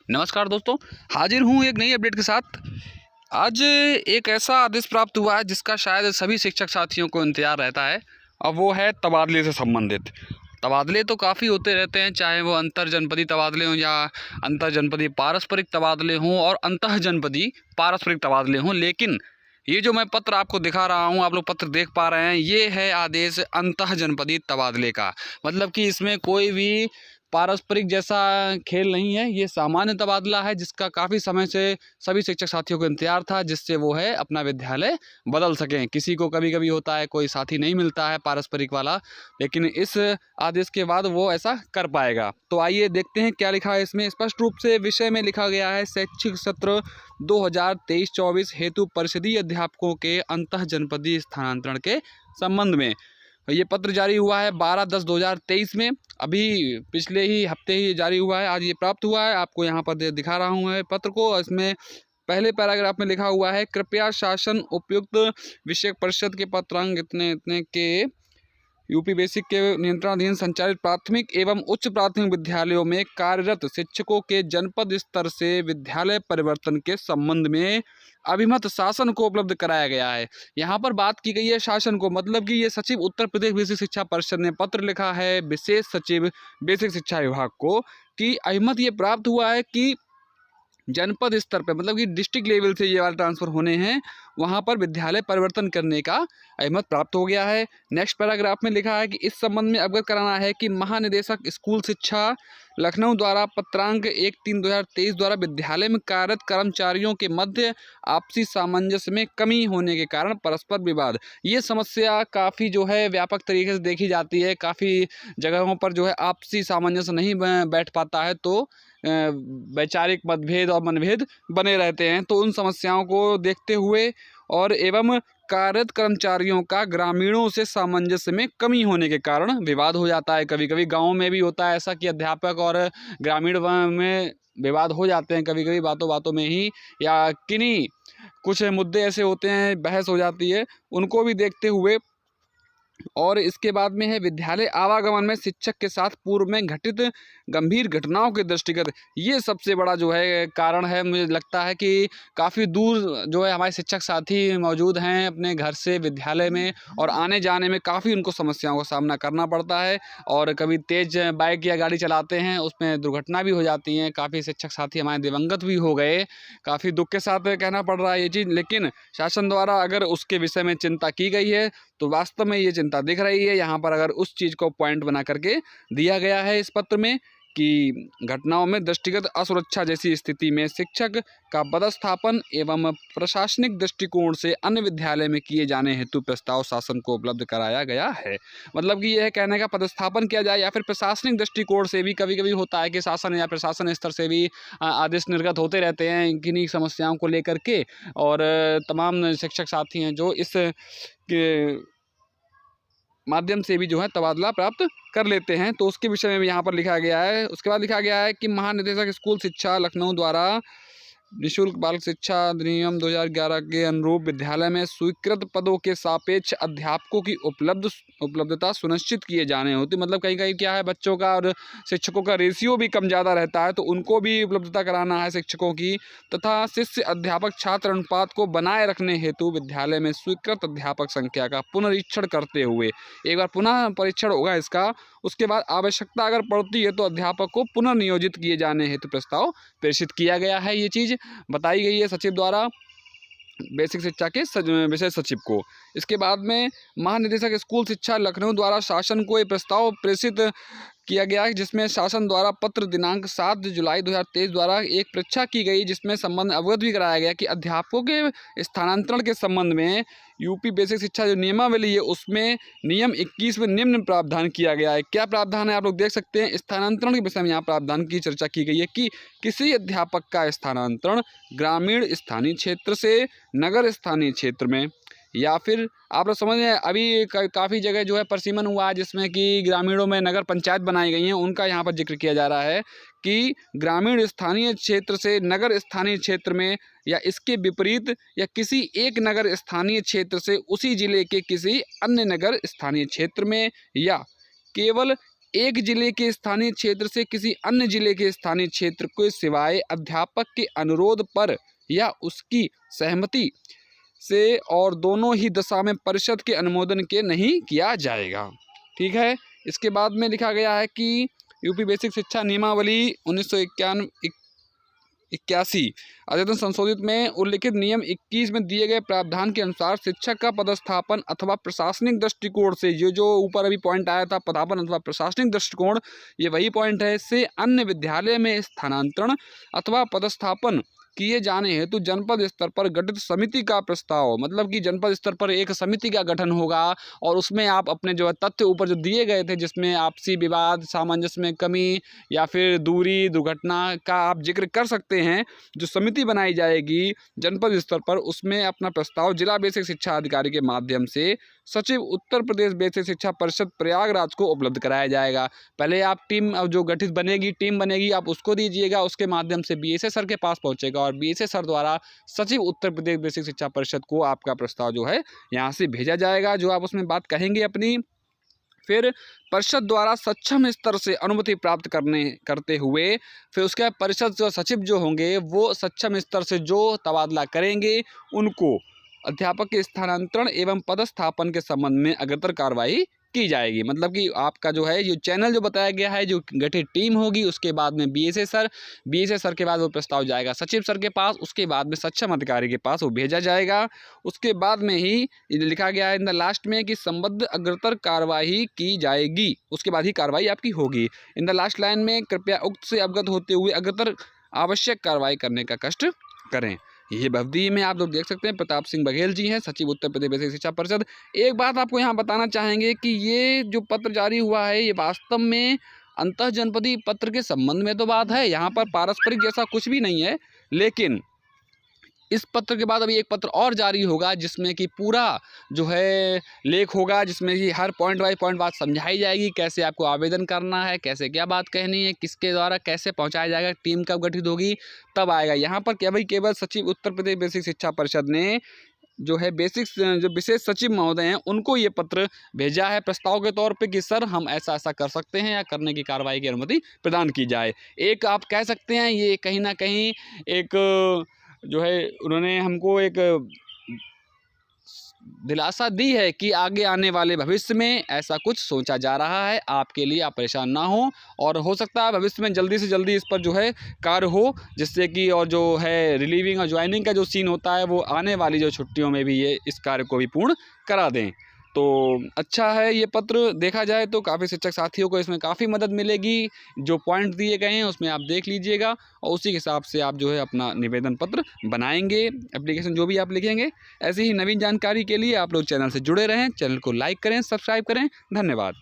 नमस्कार दोस्तों, हाजिर हूँ एक नई अपडेट के साथ। आज एक ऐसा आदेश प्राप्त हुआ है जिसका शायद सभी शिक्षक साथियों को इंतज़ार रहता है, और वो है तबादले से संबंधित। तबादले तो काफ़ी होते रहते हैं, चाहे वो अंतर जनपदीय तबादले हों या अंतर जनपदीय पारस्परिक तबादले हों और अंतः जनपदीय पारस्परिक तबादले हों। लेकिन ये जो मैं पत्र आपको दिखा रहा हूँ, आप लोग पत्र देख पा रहे हैं, ये है आदेश अंतः जनपदीय तबादले का। मतलब कि इसमें कोई भी पारस्परिक जैसा खेल नहीं है, ये सामान्य तबादला है जिसका काफ़ी समय से सभी शिक्षक साथियों को इंतजार था, जिससे वो है अपना विद्यालय बदल सकें। किसी को कभी कभी होता है कोई साथी नहीं मिलता है पारस्परिक वाला, लेकिन इस आदेश के बाद वो ऐसा कर पाएगा। तो आइए देखते हैं क्या लिखा है इसमें। स्पष्ट रूप से विषय में लिखा गया है, शैक्षिक सत्र 2023-24 हेतु परिषदीय अध्यापकों के अंतः जनपदीय स्थानांतरण के संबंध में। ये पत्र जारी हुआ है 12/10/2023 में, अभी पिछले ही हफ्ते ही जारी हुआ है, आज ये प्राप्त हुआ है। आपको यहाँ पर दिखा रहा हूँ मैं पत्र को। इसमें पहले पैराग्राफ में लिखा हुआ है, कृपया शासन उपयुक्त विषय परिषद के पत्रांक इतने इतने के यूपी बेसिक के नियंत्रणाधीन संचालित प्राथमिक एवं उच्च प्राथमिक विद्यालयों में कार्यरत शिक्षकों के जनपद स्तर से विद्यालय परिवर्तन के संबंध में अभिमत शासन को उपलब्ध कराया गया है। यहाँ पर बात की गई है शासन को, मतलब कि ये सचिव उत्तर प्रदेश बेसिक शिक्षा परिषद ने पत्र लिखा है विशेष सचिव बेसिक शिक्षा विभाग को, कि अभिमत ये प्राप्त हुआ है कि जनपद स्तर पर, मतलब कि डिस्ट्रिक्ट लेवल से ये वाले ट्रांसफ़र होने हैं, वहाँ पर विद्यालय परिवर्तन करने का अहमत प्राप्त हो गया है। नेक्स्ट पैराग्राफ में लिखा है कि इस संबंध में अवगत कराना है कि महानिदेशक स्कूल शिक्षा लखनऊ द्वारा पत्रांक 1/3/2023 द्वारा विद्यालय में कार्यरत कर्मचारियों के मध्य आपसी सामंजस्य में कमी होने के कारण परस्पर विवाद, ये समस्या काफ़ी जो है व्यापक तरीके से देखी जाती है। काफ़ी जगहों पर जो है आपसी सामंजस्य नहीं बैठ पाता है, तो वैचारिक मतभेद और मनभेद बने रहते हैं। तो उन समस्याओं को देखते हुए और एवं कार्यरत कर्मचारियों का ग्रामीणों से सामंजस्य में कमी होने के कारण विवाद हो जाता है। कभी कभी गाँव में भी होता है ऐसा कि अध्यापक और ग्रामीण में विवाद हो जाते हैं, कभी कभी बातों बातों में ही, या किन्हीं कुछ मुद्दे ऐसे होते हैं, बहस हो जाती है, उनको भी देखते हुए। और इसके बाद में है विद्यालय आवागमन में शिक्षक के साथ पूर्व में घटित गंभीर घटनाओं के दृष्टिगत, ये सबसे बड़ा जो है कारण है। मुझे लगता है कि काफ़ी दूर जो है हमारे शिक्षक साथी मौजूद हैं अपने घर से विद्यालय में, और आने जाने में काफ़ी उनको समस्याओं का सामना करना पड़ता है। और कभी तेज़ बाइक या गाड़ी चलाते हैं, उसमें दुर्घटना भी हो जाती हैं। काफ़ी शिक्षक साथी हमारे दिवंगत भी हो गए, काफ़ी दुख के साथ कहना पड़ रहा है ये चीज़। लेकिन शासन द्वारा अगर उसके विषय में चिंता की गई है तो वास्तव में ये चिंता दिख रही है। यहाँ पर अगर उस चीज़ को पॉइंट बना करके दिया गया है इस पत्र में कि घटनाओं में दृष्टिगत असुरक्षा जैसी स्थिति में शिक्षक का पदस्थापन एवं प्रशासनिक दृष्टिकोण से अन्य विद्यालय में किए जाने हेतु प्रस्ताव शासन को उपलब्ध कराया गया है। मतलब कि यह कहने का पदस्थापन किया जाए, या फिर प्रशासनिक दृष्टिकोण से भी कभी कभी होता है कि शासन या प्रशासन स्तर से भी आदेश निर्गत होते रहते हैं किन्हीं समस्याओं को लेकर के, और तमाम शिक्षक साथी हैं जो इस के माध्यम से भी जो है तबादला प्राप्त कर लेते हैं। तो उसके विषय में भी यहाँ पर लिखा गया है। उसके बाद लिखा गया है कि महानिदेशक स्कूल शिक्षा लखनऊ द्वारा निःशुल्क बाल शिक्षा अधिनियम 2011 के अनुरूप विद्यालय में स्वीकृत पदों के सापेक्ष अध्यापकों की उपलब्धता सुनिश्चित किए जाने होती। मतलब कहीं कहीं क्या है, बच्चों का और शिक्षकों का रेशियो भी कम ज़्यादा रहता है, तो उनको भी उपलब्धता कराना है शिक्षकों की, तथा शिष्य अध्यापक छात्र अनुपात को बनाए रखने हेतु विद्यालय में स्वीकृत अध्यापक संख्या का पुनरीक्षण करते हुए, एक बार पुनः परीक्षण होगा इसका, उसके बाद आवश्यकता अगर पड़ती है तो अध्यापक को पुनर्नियोजित किए जाने हेतु प्रस्ताव प्रेषित किया गया है। ये चीज़ बताई गई है सचिव द्वारा बेसिक शिक्षा के विशेष सचिव को। इसके बाद में महानिदेशक स्कूल शिक्षा लखनऊ द्वारा शासन को ये प्रस्ताव प्रेषित किया गया है, जिसमें शासन द्वारा पत्र दिनांक 7 जुलाई 2023 द्वारा एक परीक्षा की गई, जिसमें संबंध अवगत भी कराया गया कि अध्यापकों के स्थानांतरण के संबंध में यूपी बेसिक शिक्षा जो नियमावली है उसमें नियम 21 में निम्न प्रावधान किया गया है। क्या प्रावधान है आप लोग देख सकते हैं। स्थानांतरण के विषय में यहाँ प्रावधान की चर्चा की गई है कि किसी अध्यापक का स्थानांतरण ग्रामीण स्थानीय क्षेत्र से नगर स्थानीय क्षेत्र में, या फिर आप लोग समझ रहे हैं अभी काफ़ी जगह जो है परिसीमन हुआ है जिसमें कि ग्रामीणों में नगर पंचायत बनाई गई हैं, उनका यहाँ पर जिक्र किया जा रहा है कि ग्रामीण स्थानीय क्षेत्र से नगर स्थानीय क्षेत्र में, या इसके विपरीत, या किसी एक नगर स्थानीय क्षेत्र से उसी जिले के किसी अन्य नगर स्थानीय क्षेत्र में, या केवल एक जिले के स्थानीय क्षेत्र से किसी अन्य जिले के स्थानीय क्षेत्र को सिवाय अध्यापक के अनुरोध पर या उसकी सहमति से और दोनों ही दशा में परिषद के अनुमोदन के नहीं किया जाएगा। ठीक है। इसके बाद में लिखा गया है कि यूपी बेसिक शिक्षा नियमावली 1981 अद्यतन संशोधित में उल्लिखित नियम 21 में दिए गए प्रावधान के अनुसार शिक्षक का पदस्थापन अथवा प्रशासनिक दृष्टिकोण से, ये जो ऊपर अभी पॉइंट आया था पदापन अथवा प्रशासनिक दृष्टिकोण, ये वही पॉइंट है, से अन्य विद्यालय में स्थानांतरण अथवा पदस्थापन किए जाने हेतु जनपद स्तर पर गठित समिति का प्रस्ताव, मतलब कि जनपद स्तर पर एक समिति का गठन होगा और उसमें आप अपने जो तथ्य ऊपर जो दिए गए थे जिसमें आपसी विवाद, सामंजस्य में कमी या फिर दूरी, दुर्घटना का आप जिक्र कर सकते हैं, जो समिति बनाई जाएगी जनपद स्तर पर, उसमें अपना प्रस्ताव जिला बेसिक शिक्षा अधिकारी के माध्यम से सचिव उत्तर प्रदेश बेसिक शिक्षा परिषद प्रयागराज को उपलब्ध कराया जाएगा। पहले आप टीम जो गठित बनेगी, टीम बनेगी, आप उसको दीजिएगा, उसके माध्यम से बीएसए सर के पास पहुंचेगा और बीएसए सर द्वारा सचिव उत्तर प्रदेश बेसिक शिक्षा परिषद को आपका प्रस्ताव जो है यहाँ से भेजा जाएगा, जो आप उसमें बात कहेंगे अपनी। फिर परिषद द्वारा सक्षम स्तर से अनुमति प्राप्त करते हुए फिर उसके बाद परिषद जो सचिव जो होंगे वो सक्षम स्तर से जो तबादला करेंगे उनको अध्यापक के स्थानांतरण एवं पदस्थापन के संबंध में अग्रतर कार्रवाई की जाएगी। मतलब कि आपका जो है ये चैनल जो बताया गया है, जो गठित टीम होगी, उसके बाद में बीएसए सर के बाद वो प्रस्ताव जाएगा सचिव सर के पास, उसके बाद में सक्षम अधिकारी के पास वो भेजा जाएगा। उसके बाद में ही लिखा गया है इन द लास्ट में कि संबद्ध अग्रतर कार्रवाई की जाएगी, उसके बाद ही कार्रवाई आपकी होगी। इन द लास्ट लाइन में कृपया उक्त से अवगत होते हुए अग्रतर आवश्यक कार्रवाई करने का कष्ट करें। ये भवदी में आप लोग देख सकते हैं प्रताप सिंह बघेल जी हैं, सचिव उत्तर प्रदेश बेसिक शिक्षा परिषद। एक बात आपको यहाँ बताना चाहेंगे कि ये जो पत्र जारी हुआ है ये वास्तव में अंतः जनपदीय पत्र के संबंध में तो बात है, यहाँ पर पारस्परिक जैसा कुछ भी नहीं है, लेकिन इस पत्र के बाद अभी एक पत्र और जारी होगा जिसमें कि पूरा जो है लेख होगा, जिसमें कि हर पॉइंट बाय पॉइंट बात समझाई जाएगी, कैसे आपको आवेदन करना है, कैसे क्या बात कहनी है, किसके द्वारा कैसे पहुंचाया जाएगा, टीम कब गठित होगी, तब आएगा। यहाँ पर केवल सचिव उत्तर प्रदेश बेसिक शिक्षा परिषद ने जो है जो विशेष सचिव महोदय हैं उनको ये पत्र भेजा है प्रस्ताव के तौर पे कि सर हम ऐसा ऐसा कर सकते हैं या करने की कार्रवाई की अनुमति प्रदान की जाए। एक आप कह सकते हैं ये कहीं ना कहीं एक जो है उन्होंने हमको एक दिलासा दी है कि आगे आने वाले भविष्य में ऐसा कुछ सोचा जा रहा है आपके लिए, आप परेशान ना हो, और हो सकता है भविष्य में जल्दी से जल्दी इस पर जो है कार्य हो, जिससे कि और जो है रिलीविंग और ज्वाइनिंग का जो सीन होता है वो आने वाली जो छुट्टियों में भी ये इस कार्य को भी पूर्ण करा दें। तो अच्छा है ये पत्र, देखा जाए तो काफ़ी शिक्षक साथियों को इसमें काफ़ी मदद मिलेगी। जो पॉइंट दिए गए हैं उसमें आप देख लीजिएगा और उसी के हिसाब से आप जो है अपना निवेदन पत्र बनाएंगे, एप्लीकेशन जो भी आप लिखेंगे। ऐसी ही नवीन जानकारी के लिए आप लोग चैनल से जुड़े रहें, चैनल को लाइक करें, सब्सक्राइब करें। धन्यवाद।